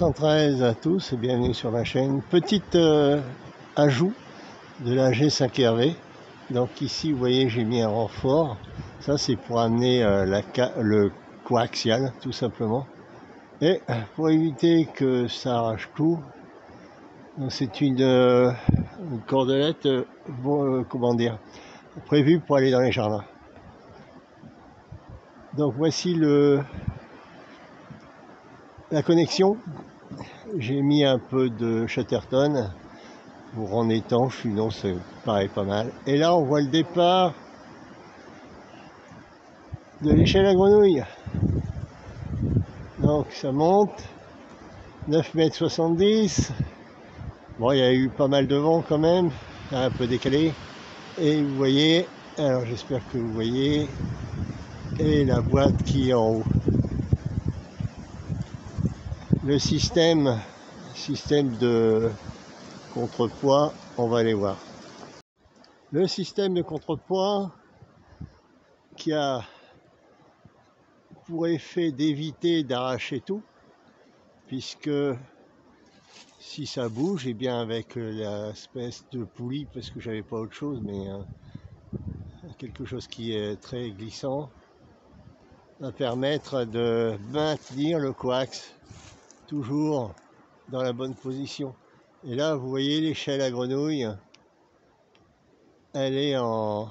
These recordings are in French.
513 à tous et bienvenue sur ma chaîne. Petit ajout de la G5RV. Donc ici vous voyez j'ai mis un renfort. Ça c'est pour amener le coaxial tout simplement. Et pour éviter que ça arrache tout, c'est une cordelette comment dire, prévue pour aller dans les jardins. Donc voici la connexion. J'ai mis un peu de Chatterton pour rendre étanche, sinon ça paraît pas mal. Et là on voit le départ de l'échelle à grenouille. Donc ça monte 9,70 m. Bon, il y a eu pas mal de vent quand même, un peu décalé. Et vous voyez, alors j'espère que vous voyez, et la boîte qui est en haut. Le système de contrepoids, on va aller voir. Le système de contrepoids qui a pour effet d'éviter d'arracher tout, puisque si ça bouge, et bien avec l'espèce de poulie, parce que j'avais pas autre chose, mais quelque chose qui est très glissant, va permettre de maintenir le coax toujours dans la bonne position. Et là vous voyez l'échelle à grenouille, elle est en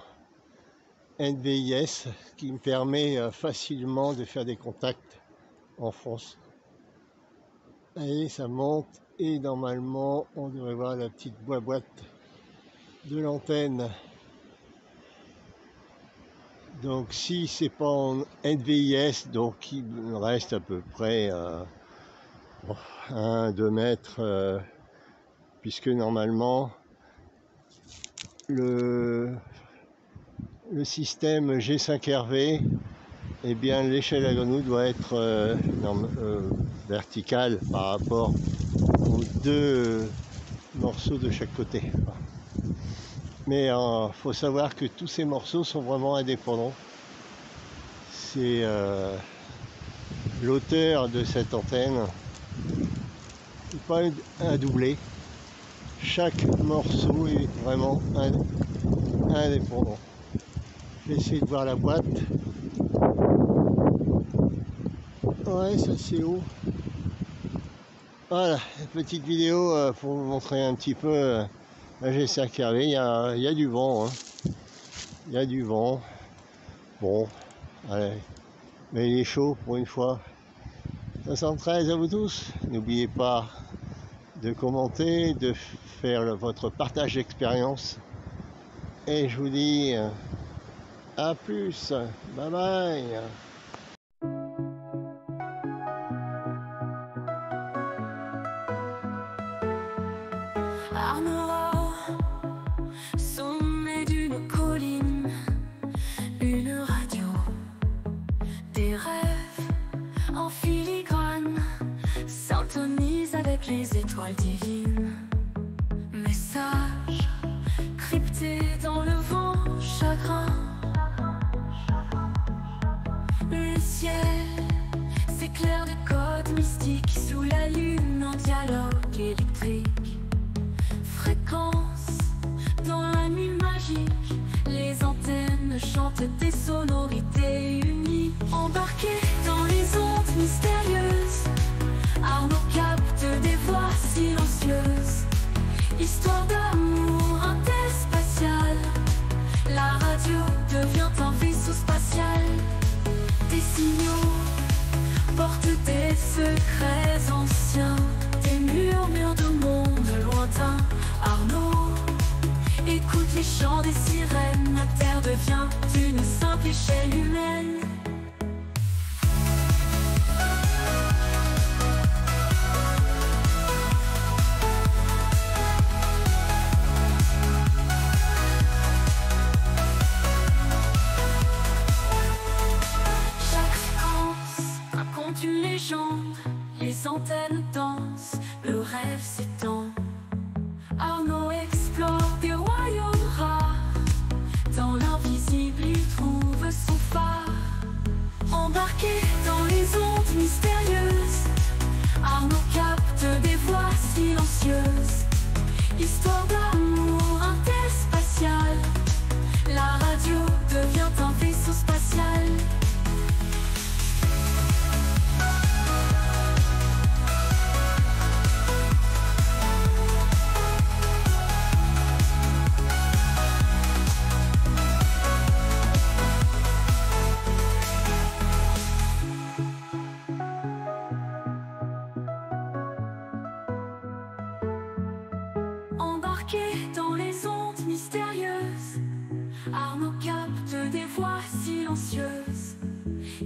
NVIS, qui me permet facilement de faire des contacts en France. Et ça monte et normalement on devrait voir la petite boîte de l'antenne. Donc si c'est pas en NVIS, donc il me reste à peu près 1-2 mètres, puisque normalement le système G5RV, eh bien l'échelle à grenouille doit être verticale par rapport aux deux morceaux de chaque côté. Mais faut savoir que tous ces morceaux sont vraiment indépendants. C'est l'auteur de cette antenne, c'est pas un doublé. Chaque morceau est vraiment indépendant. Je vais essayer de voir la boîte. Ouais, ça c'est haut. Voilà, petite vidéo pour vous montrer un petit peu la G5RV. Il y a du vent, hein. Il y a du vent. Bon, allez, mais il est chaud pour une fois. 513 à vous tous. N'oubliez pas de commenter, de faire votre partage d'expérience. Et je vous dis à plus. Bye bye. Arnois, sommet d'une colline, une radio, des rêves en filigrane, s'intonise avec les étoiles divines. Message crypté dans le vent, chagrin. Le ciel s'éclaire de codes mystiques sous la lune en dialogue électrique. Fréquence dans la nuit magique, les antennes chantent des sonorités uniques. Embarqués dans les ondes mystérieuses, Arnaud capte des voix silencieuses. Histoire d'amour interspatial, la radio devient un vaisseau spatial. Des signaux portent des secrets anciens, des murmures de monde lointain. Arnaud écoute les chants des sirènes, la terre devient une simple échelle humaine. Chaque fréquence raconte une légende, les antennes dansent, le rêve s'étend. Arnaud explore des royaumes rares, dans l'invisible il trouve son phare. Arnaud capte des voix silencieuses,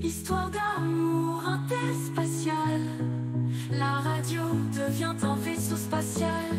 histoire d'amour interspatial. La radio devient un vaisseau spatial.